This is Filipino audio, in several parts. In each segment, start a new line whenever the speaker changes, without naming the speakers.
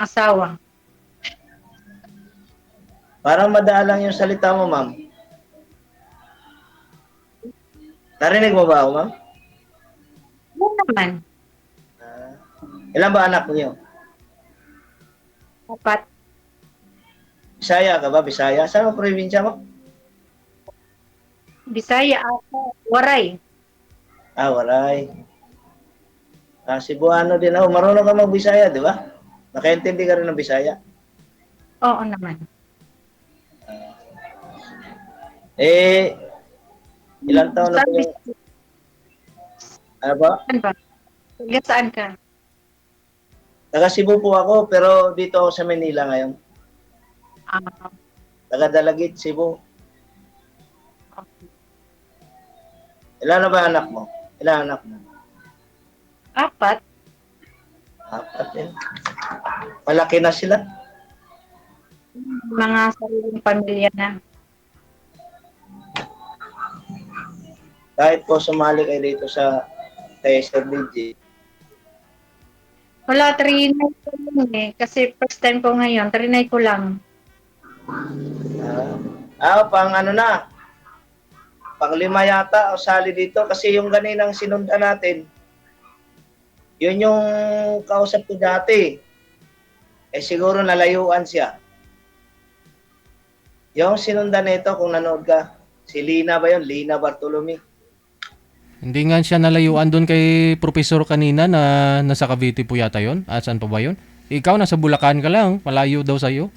ng asawa.
Parang madalang yung salita mo, ma'am. Narinig mo ba ako, ma'am?
Oo naman.
Ilan ba anak niyo?
Dapat
Bisaya ka ba? Bisaya? Saan ang probinsya mo?
Bisaya ako. Waray.
Ah, Waray. Cebuano din ako. Marunong ka mag-Bisaya, di ba? Nakaintindi ka rin ng Bisaya.
Oo naman.
Eh, ilang taon na
Saan
po yung...
Bisaya?
Ano ba?
Saan ba? Taga saan ka?
Taga Cebu po ako, pero dito ako sa Manila ngayon.
Ah,
Taga Dalagit, Cebu. Ilan na ba anak mo? Ilan anak mo?
apat.
Apat din. Malaki na sila.
Mga sariling pamilya na.
Kahit po sumali kayo dito sa SRBG,
Wala, trinay ko lang eh. Kasi first time ko ngayon, trinay ko lang.
pang ano na, pang lima yata o sali dito kasi yung ganinang sinundan natin, yun yung kausap ko dati. Eh siguro nalayuan siya. Yung sinundan nito kung nanood ka, si Lina ba yun? Lina Bartolome.
Hindi nga siya nalayuan doon kay professor kanina na nasa Cavite po yata yon. At saan pa ba yon? Ikaw nasa Bulacan ka lang, malayo daw sa'yo.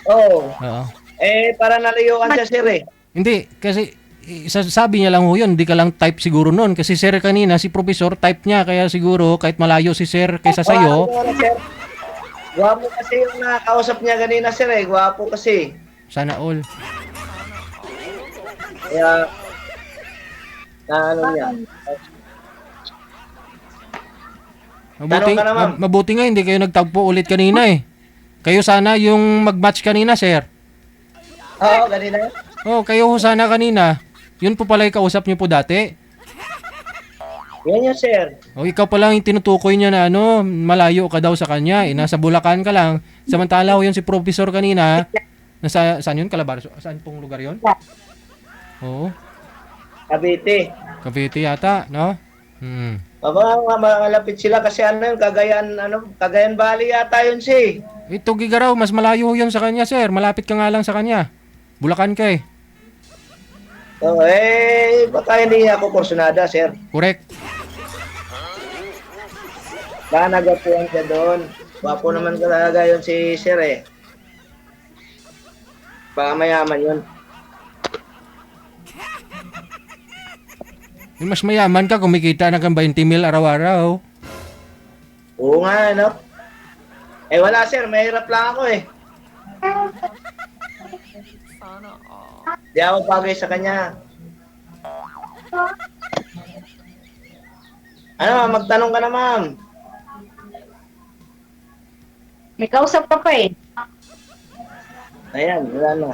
Oo.
Oo.
Eh, para nalayuan siya sir eh.
Hindi, kasi sabi niya lang ho yun, hindi ka lang type siguro noon. Kasi sir kanina, si professor type niya, kaya siguro kahit malayo si sir kaysa sa'yo,
Sir. Gwapo kasi yung nakausap niya kanina sir eh. Gwapo kasi.
sana all.
Kaya, na ano niya. Tanong ka na, ma'am.
Mabuti nga hindi kayo nagtagpo ulit kanina eh. Kayo sana yung mag-match kanina, sir.
Oo, kanina yun.
Oh, kayo ho sana kanina. Yun po pala yung kausap niyo po dati.
Yan yun sir.
O ikaw pa lang yung tinutukoy niya na ano, malayo ka daw sa kanya. Eh, nasa Bulacan ka lang. Samantala ho yun si professor kanina. Nasa, saan yun? Calabarzon? Saan pong lugar yun? Oo.
Cavite.
Cavite yata, no? Hmm.
Malapit sila kasi ano yun, Cagayan Valley yata yun si.
Ito Gigaraw, mas malayo ho yun sa kanya, sir. Malapit ka nga lang sa kanya. Bulacan ka eh.
Oh, eh, baka hindi ako kursunada, sir.
Correct.
Baka nagapuan siya doon. Wapo naman talaga yun si sir eh. Baka mayaman yun.
Mas mayaman ka, kumikita na kang 20 mil araw-araw.
Oo nga, no? Eh wala sir, mahirap lang ako eh. Di ako bagay sa kanya. Ano, magtanong ka na ma'am.
May kausap ka pa eh.
Ayan, wala na.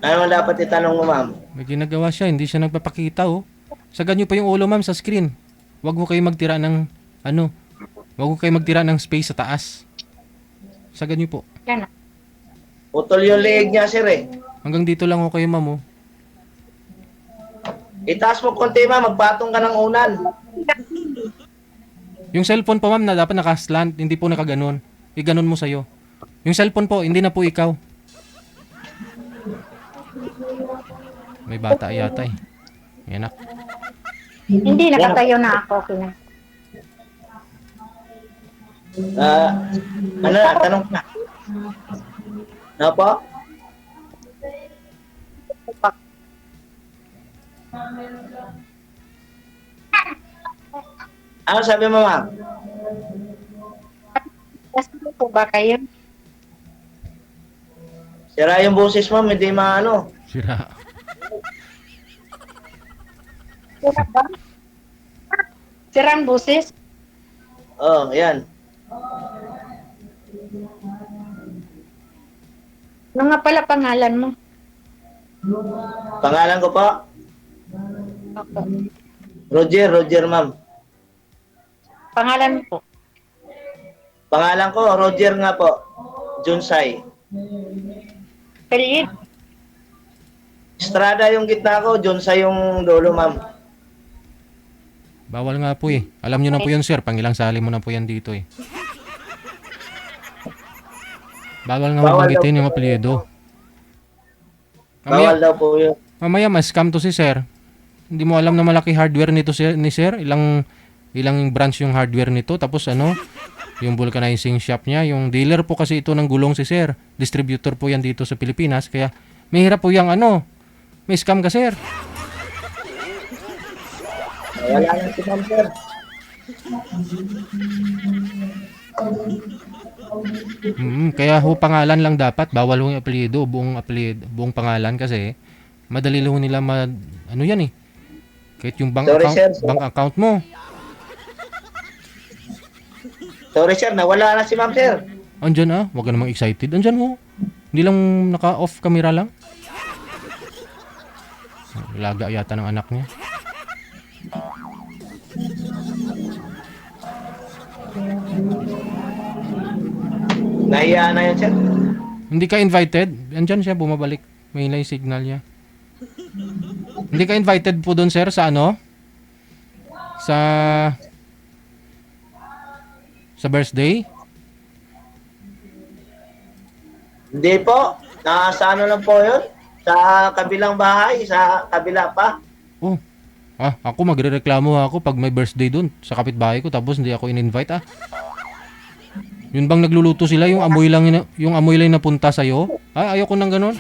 Ano dapat itanong mo ma'am?
May ginagawa siya, hindi siya nagpapakita oh. Sagad niyo pa yung ulo ma'am sa screen. Huwag mo kayo magtira ng, ano, huwag mo kayo magtira ng space sa taas. Sagad niyo po.
Yan.
Putol yung leeg niya sir eh.
Hanggang dito lang ho kayo ma'am oh.
Itaas mo konti ma'am, magpatong ka ng unan.
Yung cellphone po ma'am na dapat nakaslant, hindi po nakaganon. Iganon mo sa'yo. Yung cellphone po, hindi na po ikaw. May bata yata eh. May anak.
Hindi, nakatayo na ako. Okay.
Ano na, tanong ka na. Ano po? Ano sabi mo ma'am?
Kasi po ba kayo?
Sira yung boses ma'am, hindi maano.
Sira.
Sira ba? Sirang busis?
Oh, yan.
Ano nga pala pangalan mo?
Pangalan ko po?
Okay.
Roger ma'am.
Pangalan mo po?
Pangalan ko, Roger nga po. Junsay.
Pelit.
Estrada yung gitna ko, Junsay yung dulo, ma'am.
Bawal nga po eh. Alam nyo na po yun, sir. Pangilang sali mo na po yan dito eh. Bawal nga
Bawal
mabanggitin
daw
yung
po.
apelyido.
Bawal daw po yun.
Mamaya ma-scam to si sir. Hindi mo alam na malaki hardware nito ni sir. Ilang branch yung hardware nito. Tapos ano, yung vulcanizing shop niya. Yung dealer po kasi ito ng gulong si sir. Distributor po yan dito sa Pilipinas. Kaya may hirap po yung ano. May scam ka sir.
Wala na si ma'am, sir.
Kaya ho pangalan lang dapat. Bawal ho yung apelyido. Buong pangalan kasi madali ho nila ano yan eh. Kahit yung
Sorry, sir.
bank account mo.
Sorry, sir. Nawala na si ma'am, sir.
Andyan huwag ka namang excited. Andyan ho. Hindi lang naka-off camera lang. Laga yata ng anak niya.
Nahiya na yan, sir.
Hindi ka invited. Andyan siya, bumabalik. May light signal niya. Hindi ka invited po doon, sir, sa ano? Sa birthday?
Hindi po. Nasa ano lang po yun? Sa kabilang bahay, sa kabila pa.
Oh. Ako magrereklamo ako pag may birthday doon sa kapitbahay ko tapos hindi ako in-invite Yun bang nagluluto sila yung amoy lang napunta sa iyo? Ayoko nang ganun.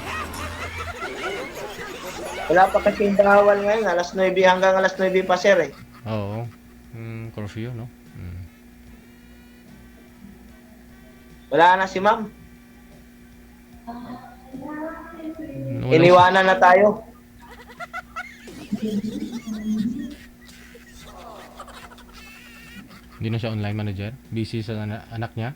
Wala pa kasi bawal ngayon. Alas 9 hanggang alas 9 pa, sir eh.
Oo. Curfew, no?
Wala na si ma'am.
Walang-
Iniwanan na tayo.
Hindi na siya online manager. Busy sa anak niya.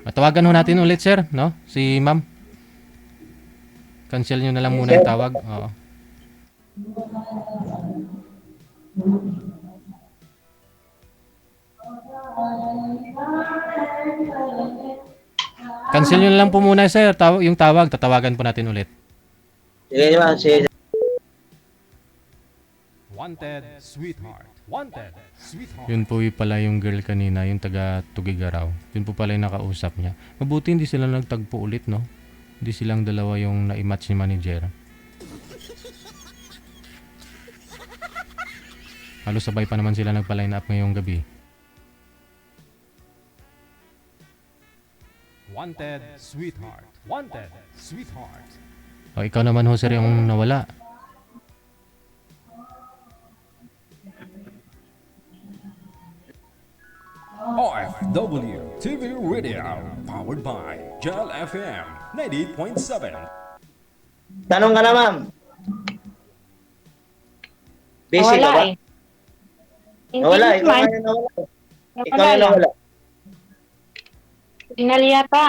Matawagan ho natin ulit, sir, no? Si ma'am. Cancel nyo na lang muna yung tawag. Oo. Cancel nyo na lang po muna, sir. Yung tawag, tatawagan po natin ulit.
Sige, ma'am. Sige.
Wanted, sweetheart. Wanted, sweetheart. Yun po pala yung girl kanina, yung taga Tugigaraw. Yun po pala yung nakausap niya. Mabuti hindi sila nagtagpo ulit, no? Hindi silang dalawa yung na-match ni manager. Halos sabay pa naman sila nagpa-line up ngayong gabi. Wanted, sweetheart. Wanted, sweetheart. O, ikaw naman ho, sir, yung nawala.
OFW TV Radio, powered by Gel FM 98.7.
Tanong ka na, ma'am. Busy ka
Wala
ba?
eh. Hindi
Nawala. Ikaw
naman.
nga yung nawala. Ikaw
Nawala
yung
lang.
nawala.
Signal yata.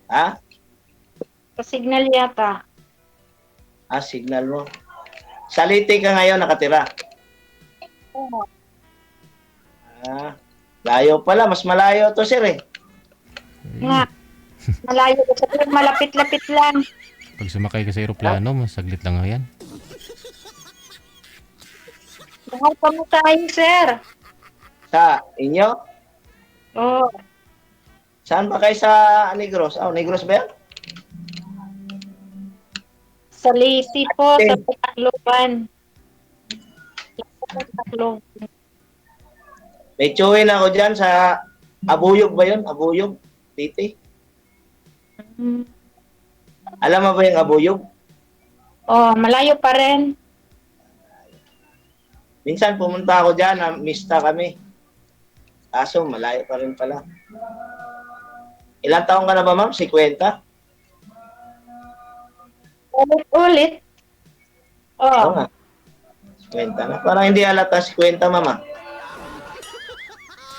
Ha?
Sa signal yata.
Signal mo. Salite ka ngayon nakatira.
Oo.
Layo pala. Mas malayo to, sir eh.
Nga. Malayo ko sa malapit-lapit lang.
Pag sumakay ka sa aeroplano, masaglit lang nga yan.
Mahal pa mo tayo, sir.
Sa inyo?
Oo.
Saan ba kayo sa Negros? Negros ba yan?
Sa Leyte po, sa Tacloban. Sa Tacloban.
May chewin ako dyan sa Abuyog ba yun? Abuyog? Titi?
Hmm.
Alam mo ba yung Abuyog?
Oh, malayo pa rin.
Minsan pumunta ako dyan, mista kami. Kaso malayo pa rin pala. Ilang taong ka na ba, ma'am? 50?
Ulit-ulit.
Oo
Oh,
nga. 50 na. Parang hindi halata 50, mama.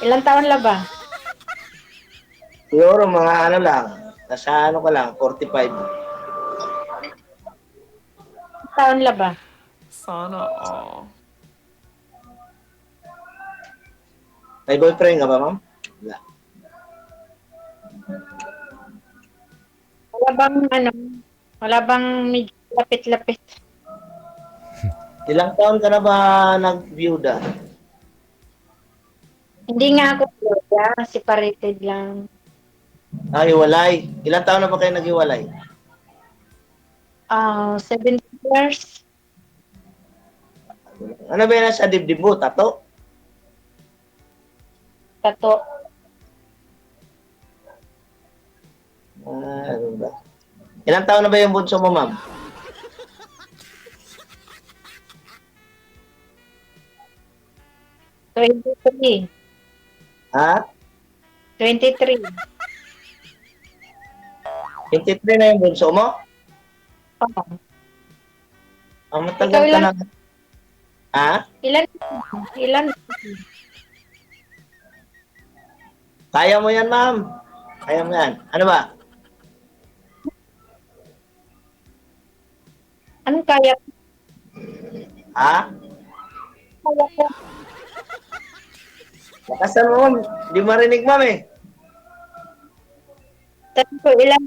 ilang taon la ba?
Siguro mga ano lang. Nasa ano ka lang, 45.
taon la ba?
Sana all.
May boyfriend ka ba, ma'am? Wala.
Wala bang ano, wala bang medyo lapit-lapit?
Ilang taon ka na ba nag-byuda?
Hindi nga ako kuya, separated lang.
Ah, hiwalay. Ilang taon na ba kayo naghiwalay?
7 years.
Ano ba yan sa dibdib mo? Tato?
Tato.
Ah, ano ba? Ilang taon na ba yung bunso mo, ma'am?
So, 23.
Ha?
23.
23 na yung bunso mo?
Oh.
Ah, matagal
Ikaw
ka
ilan?
na. Ha?
Ilan? Ilan?
Kaya mo yan, ma'am. Kaya mo yan. Ano ba?
Anong kaya?
Ha?
Kaya ko.
Bakasan mo, ma'am. Hindi marinig, ma'am eh.
Sabi ko, ilan?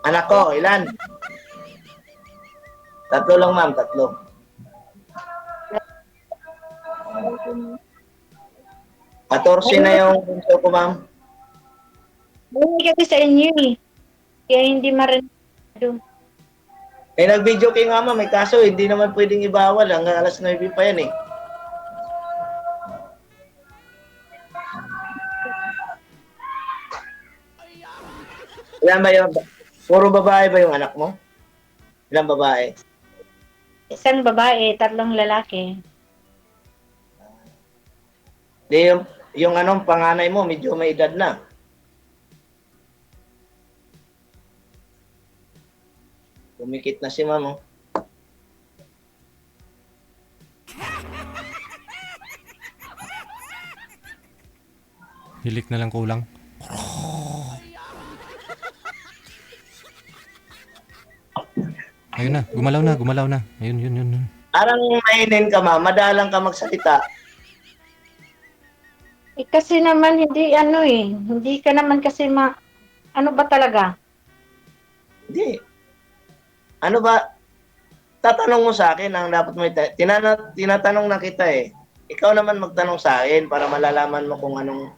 Anak ko, ilan? Tatlo lang, ma'am. Tatlo. Katorse na yung bunso ko, ma'am.
Hindi kasi sa inyo eh. Kaya hindi marinig.
Eh, nag-video kayo nga, ma'am. May kaso, hindi naman pwedeng ibawal. Hanggang alas 9 pa yan eh. Ilan ba yung... Puro babae ba yung anak mo? Ilang babae?
Isang babae, 3 lalaki.
Di yung anong panganay mo, medyo may edad na. Kumikit na si ma'am, oh.
Hilik na lang kulang. Ayun na, gumalaw na. Ayun, yun.
Parang mainin ka, ma'am. Madalang ka magsalita.
Eh, kasi naman hindi ano eh. Hindi ka naman kasi ano ba talaga?
Hindi. Ano ba? Tatanong mo sa akin ang dapat mo tinatanong na kita eh. Ikaw naman magtanong sa akin para malalaman mo kung anong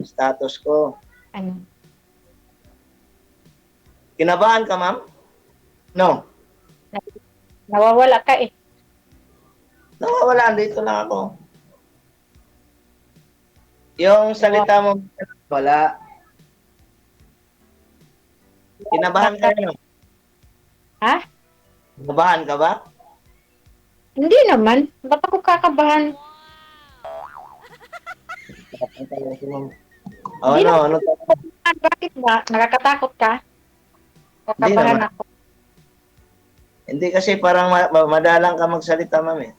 status ko.
Ano?
Kinabahan ka, ma'am? No.
Nawawala ka eh.
Nawawala, dito lang ako. Yung salita mo, wala. Kinabahan ka, no?
Ha?
Kinabahan ka ba?
Hindi naman. Ba't ako kakabahan?
Oh,
Hindi
ano?
Bakit ba? Nakakatakot ka?
Hindi
Kakabahan
naman.
ako.
Hindi kasi parang madalang ka magsalita, ma'am eh.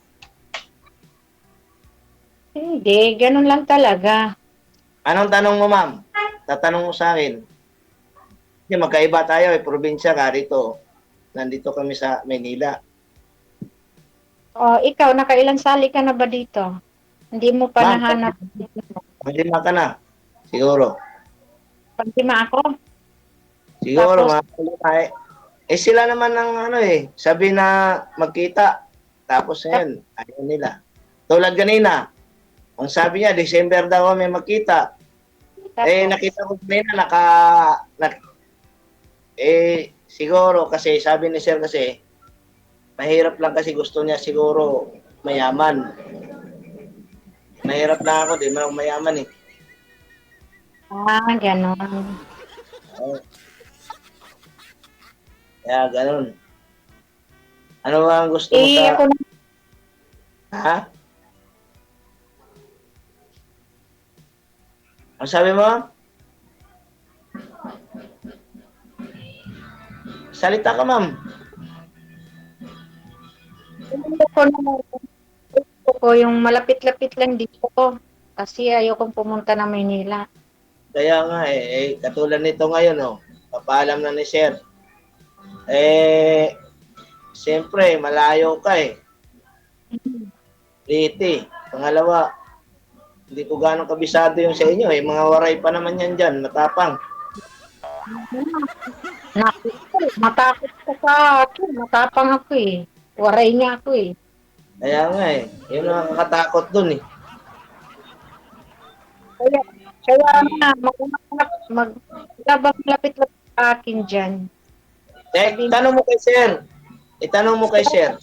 Hindi, ganun lang talaga.
Anong tanong mo, ma'am? Tatanong mo sa akin. Hindi, magkaiba tayo eh. Probinsya ka rito. Nandito kami sa Maynila.
O, ikaw, nakailan sali ka na ba dito? Hindi mo pa
Ma'am,
nahanap.
Lima ka na. Siguro.
Pagtima ako?
Siguro,
Tapos?
mga lima eh. Eh sila naman ng ano eh. Sabi na magkita. Tapos ngayon, ayaw nila. Tulad kanina. Ang sabi niya, December daw kami magkita.
Tapos,
Nakita ko kanina, siguro kasi sabi ni Sir kasi, mahirap lang kasi gusto niya siguro mayaman. Mahirap na ako, di man ako mayaman eh.
ganon.
Oh. Kaya ganun. Ano ba ang gusto mo
Eh,
sa...
ako na,
Ha? Ang sabi mo? Salita ka, ma'am.
gusto ko yung malapit-lapit lang dito. Kasi ayokong pumunta na Maynila.
Kaya nga katulad nito ngayon, oh. Papaalam na ni Sir. Eh, siyempre, malayo ka eh. Liti. Pangalawa, hindi ko gano'ng kabisado yung sa inyo eh. Mga waray pa naman yan dyan, matapang.
Naku, matakot ka sa akin. Matapang ako eh. Waray niya ako eh.
Kaya nga eh, yun ang nakakatakot dun eh.
Kaya nga, labang lapit-lapit sa akin dyan.
Itanong mo kay sir. Itanong mo kay sir.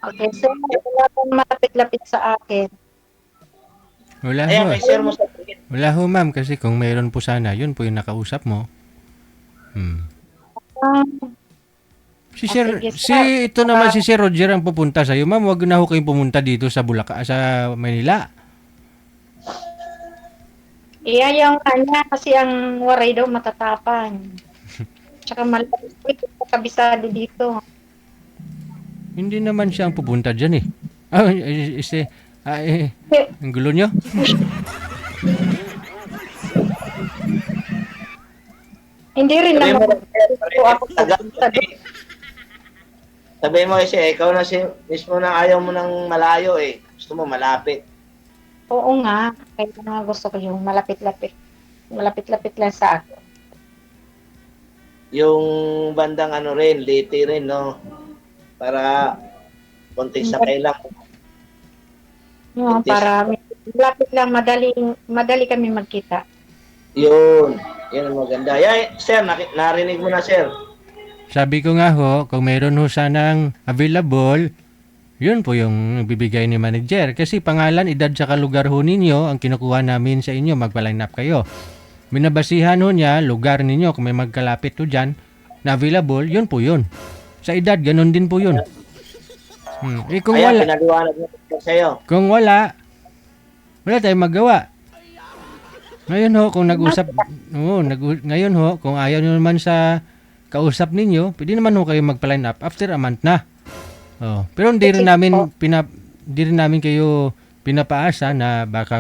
Okay, so wala pang malapit-lapit sa akin.
Wala
Ayan,
ho.
kay sir mo sa
Wala ho, ma'am. Kasi kung mayroon po sana, yun po yung nakausap mo.
Ah,
Si Sir,
sige,
ito naman si Sir Roger ang pupunta sa iyo. Ma'am, wag na ho kayong pumunta dito sa sa Manila.
Iyayaw nga niya kasi ang waray daw matatapang. Tsaka malapit sa kabisado dito.
Hindi naman siya ang pupunta diyan eh. Ang gulo nyo?
Hindi rin
Sabi mo,
naman
sir,
ako pupunta doon.
sabi mo kasi, ikaw na mismo na ayaw mo ng malayo eh. Gusto mo malapit.
Oo nga, kaya nga gusto ko yung malapit-lapit. Malapit-lapit lang sa akin.
Yung bandang ano rin, Liti rin, no? Para konting sakay lang.
No, para malapit lang, madali kami magkita.
Yun ang maganda. Yeah, sir, narinig mo na, sir.
Sabi ko nga ho, kung mayroon ho sanang available, yun po yung bibigay ni manager. Kasi pangalan, edad, saka lugar ho ninyo ang kinukuha namin sa inyo, magpa-line up kayo. Binabasihan ho niya, lugar ninyo, kung may magkalapit ho dyan, na available, yun po yun. Sa edad, ganun din po yun. Kung
Kaya
wala,
pinaliwanag mo sa'yo.
kung wala tayong magawa. Ngayon ho, kung nag-usap, ngayon ho, kung ayaw nyo naman sa kausap ninyo, pwede naman ho kayo magpa-line up after a month na. Oh, pero hindi rin namin kayo pinapaasa na baka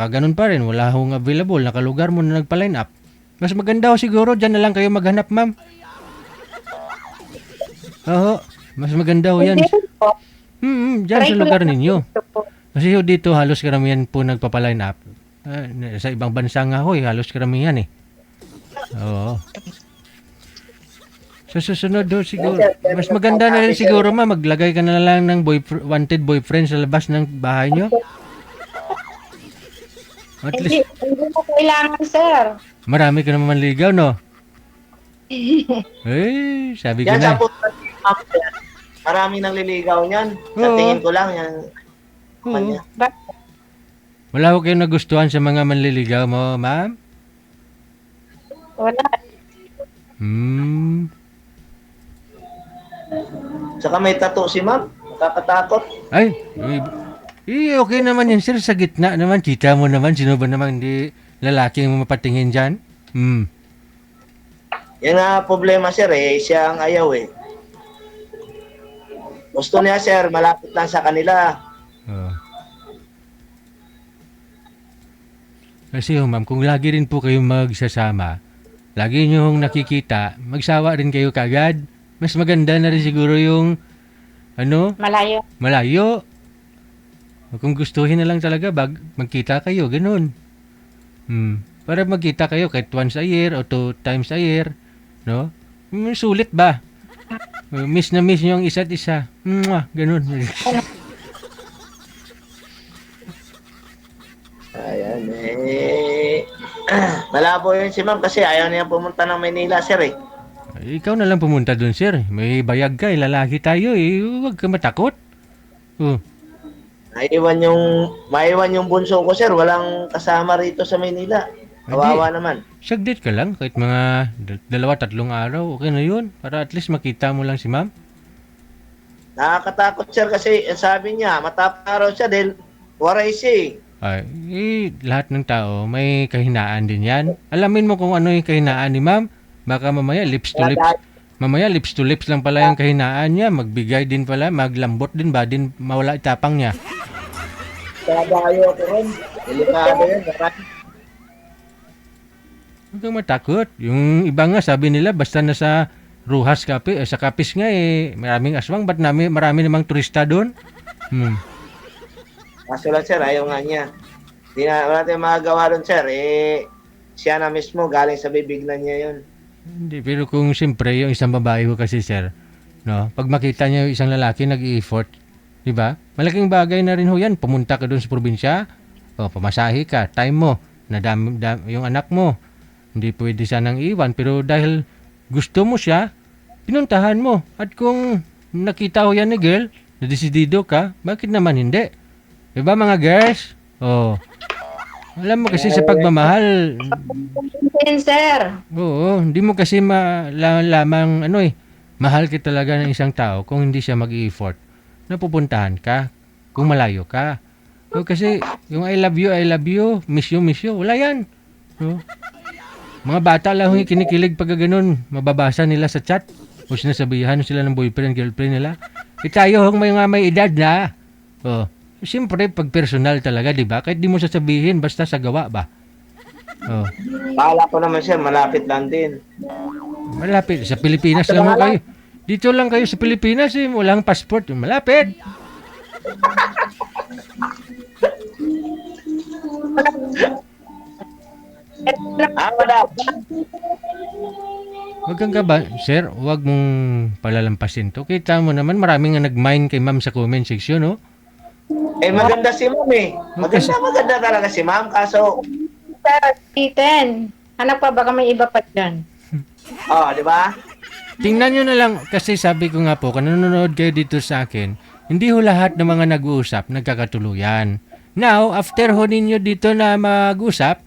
ganun pa rin, wala hong available, nakalugar mo na nagpa-line up. Mas maganda ho siguro, dyan na lang kayo maghanap, ma'am. Oo, mas maganda ho yan.
Hindi rin po.
Dyan
Try
sa
ko
lugar
lang
ninyo.
dito po.
Kasi ho dito halos karamihan po nagpapa-line up. Sa ibang bansa nga ho, halos karamihan eh. Oo. Sa susunod ho siguro, mas maganda na rin siguro maglagay ka na lang ng wanted boyfriend sa labas ng bahay nyo. At least,
Hindi mo kailangan, sir.
marami ka naman manligaw, no? Sabi ko
Yan sa
na.
punta marami nang liligaw niyan. Sa
Oo.
tingin ko lang yan.
Oo.
Kanya.
Wala ko kayong nagustuhan sa mga manliligaw mo, ma'am?
Wala.
Saka may tattoo si ma'am. Nakakatakot.
Ay, okay naman yun, sir. Sa gitna naman, kita mo naman, sino ba naman hindi lalaki ang mapatingin dyan?
Yan nga problema, sir eh. Siya ang ayaw eh. Gusto niya, sir, malapit lang sa kanila.
Oh. Kasi ma'am, kung lagi rin po kayong magsasama, lagi nyo hong nakikita, magsawa rin kayo kagad. Mas maganda na rin siguro yung,
Malayo.
malayo. Kung gustuhin na lang talaga, magkita kayo, ganun. Para magkita kayo kahit once a year o 2 times a year, no? Sulit ba? Miss na miss nyo ang isa't isa. Mwah, ganun.
Ayan eh. Malabo yun si ma'am kasi ayaw niya pumunta ng Maynila, sir eh.
Ikaw na lang pumunta dun, sir. May bayag ka, lalaki tayo eh. Huwag ka matakot.
Maiwan yung bunso ko, sir. Walang kasama rito sa Maynila. Kawawa naman.
Saglit ka lang, kahit mga 2-3 araw, okay na yun. Para at least makita mo lang si ma'am.
Nakakatakot, sir, kasi sabi niya, matapang araw siya dahil waray siya eh.
Lahat ng tao may kahinaan din yan. Alamin mo kung ano yung kahinaan ni ma'am. Baka mamaya lips to lips. Mamaya lips to lips lang pala yung kahinaan niya. Magbigay din pala, maglambot din ba din mawala itapang niya.
Kaya ako rin. Delikado yun.
Huwag kang matakot. Yung iba nga, sabi nila, basta nasa Ruhas sa Kapis nga maraming aswang. Ba't marami namang turista doon?
Kaso lang sir, ayaw nga niya. Wala tayong magagawa doon sir. Siya na mismo, galing sa bibig na niya yun.
Hindi, pero kung siyempre, yung isang babae ko kasi, sir, no, pag makita niya yung isang lalaki, nag-i-effort, di ba? Malaking bagay na rin ho yan. Pumunta ka doon sa probinsya, pamasahe ka, time mo, yung anak mo. Hindi pwede sanang iwan, pero dahil gusto mo siya, pinuntahan mo. At kung nakita ho yan ni girl, nadesidido ka, bakit naman hindi? Diba mga girls? Alam mo kasi sa pagmamahal,
Yan, sir.
oo, hindi mo kasi lamang mahal ka talaga ng isang tao kung hindi siya mag-i-effort na pupuntahan ka kung malayo ka. Kasi yung I love you, miss you, wala yan. No? Mga bata lang yung kinikilig pag ganun, mababasa nila sa chat o sinasabihan sila ng boyfriend, girlfriend nila. Tayo may edad na. Siyempre, pag personal talaga, di ba? Kahit di mo sasabihin, basta sa gawa ba?
Bahala ko naman sir, malapit lang din.
Malapit. Sa Pilipinas lang mo kayo. Dito lang kayo sa Pilipinas, walang passport. Malapit.
Wala.
Huwag kang kaba. Sir, huwag mong palalampasin to. Kita mo naman, maraming nga nag-mine kay ma'am sa comment section, no?
Maganda si ma'am Maganda talaga si ma'am. Kaso,
Sir, Ethan, hanap pa baka may iba pa dyan?
di ba?
Tingnan nyo na lang, kasi sabi ko nga po, kung nanonood kayo dito sa akin, hindi ho lahat ng mga nag-uusap nagkakatuluyan. Now, after ho ninyo dito na mag-usap,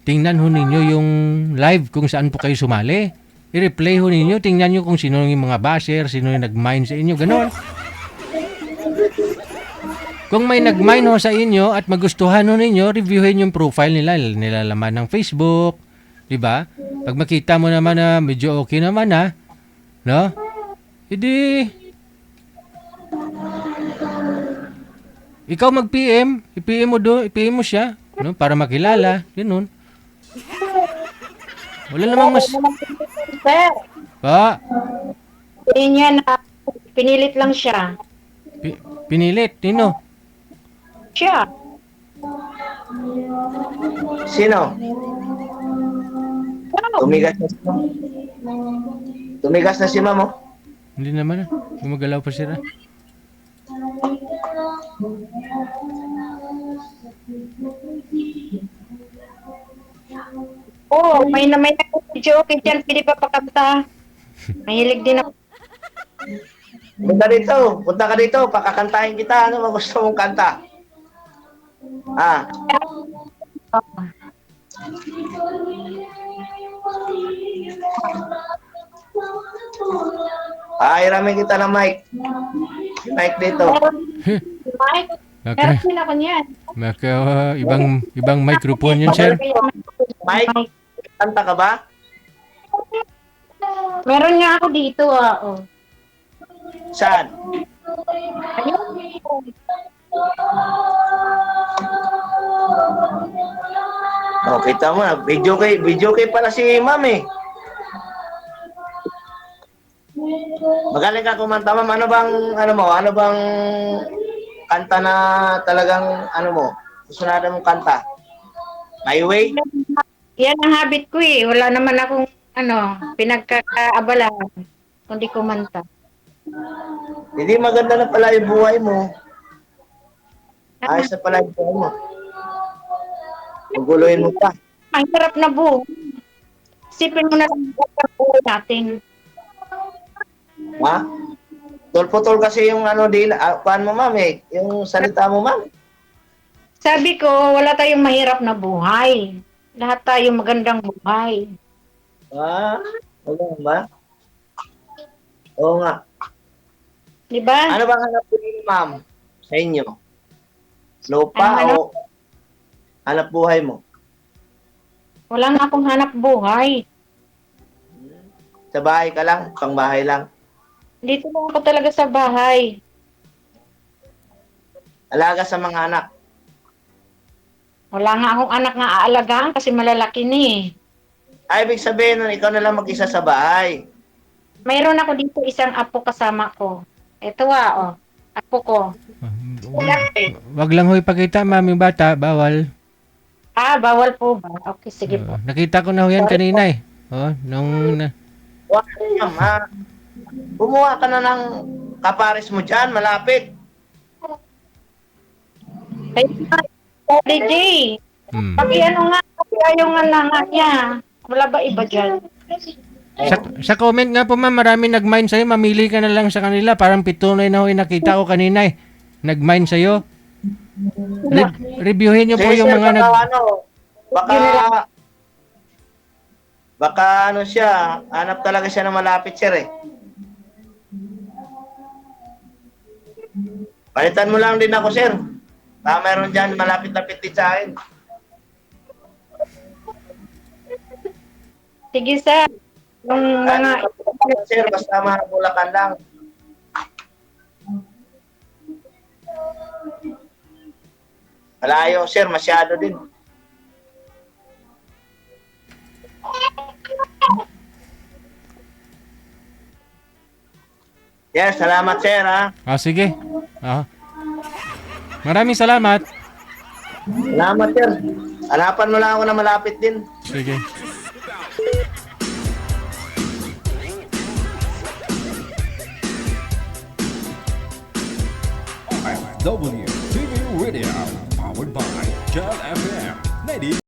tingnan ho ninyo yung live kung saan po kayo sumali. I-replay ho ninyo, tingnan nyo kung sino yung mga basher, sino yung nag-mine sa inyo, ganon. Kung may nag-mine ho sa inyo at magustuhan ho ninyo, reviewin yung profile nila, nilalaman ng Facebook, di ba? Pag makita mo naman na medyo okay naman no? Hindi, ikaw mag-PM, i-PM mo siya, no? Para makilala, yun. Wala namang mas...
Sir,
Pa,
hindi niya na pinilit lang siya.
pinilit, Tino.
Siya.
Sino? Tumigas na si ma'am. Tumigas na si ma'am,
Hindi naman gumagalaw pa sila.
May video okay dyan, pwede pa pakanta. Mahilig din ako.
Punta ka dito, pakakantahin kita. Ano ba gusto mong kanta? Hiramin kita ng mic. Mic dito.
Mike,
Okay.
meron din ako niyan.
Ibang microphone yun, sir.
Mic, kanta ka ba?
Meron nga ako dito,
Saan? Kita mo na. Video kay pala si ma'am Magaling ka kumanta, ma'am. Ano bang kanta na talagang, susunada mong kanta? My Way?
Yan ang habit ko Wala naman akong, pinagkakaabalahan kundi kumanta.
Hindi, maganda na pala yung buhay mo. Ayos na pala yung buhay mo. Maguluhin mo pa.
Ang hirap na buhay. Isipin mo na lang ang buhay natin.
Ha? Tol kasi yung kuhan mo, ma'am yung salita mo, ma'am.
Sabi ko, wala tayong mahirap na buhay. Lahat tayo magandang buhay.
Wala ba? Oo nga.
Di ba?
Ano bang hanap buhay mo, ma'am? Sa inyo? Lupa o hanap buhay mo?
Wala nga akong hanap buhay.
Sa bahay ka lang? Pang bahay lang?
Dito lang ako talaga sa bahay.
Alaga sa mga anak?
Wala nga akong anak nga aalagaan kasi malalaki ni.
Ay, ibig sabihin nun, ikaw na lang mag-isa sa bahay.
Mayroon ako dito isang apo kasama ko. Ito apo ko.
Wag lang ho ipakita, ma'am, yung bata. Bawal.
Bawal po ba? Okay, sige po.
Nakita ko na ho yan kanina eh.
Wag ma'am, ha? Bumuha ka na ng kapares mo dyan, malapit.
DJ,
Hmm.
ano nga, ayaw nga lang niya. Wala ba iba dyan?
Sa comment nga po, ma'am, marami nag-mine sa'yo. Mamili ka na lang sa kanila. Parang pitunay na ho yung nakita ko kanina eh. Nag-mine sa'yo. Reviewin nyo po
Sige,
yung
sir,
mga
baka ano siya, hanap talaga siya ng malapit, sir eh. Palitan mo lang din ako, sir. Meron dyan malapit-lapit din sa akin.
Sige, sir. Yung mga...
Sir, basta Bulacan lang. Malayo, sir. Masyado din. Yes, salamat, sir, ha?
sige. Maraming salamat.
Salamat, sir. Hanapan mo lang ako na malapit din.
Sige.
OFW TV Radio, powered by Jal FM 90.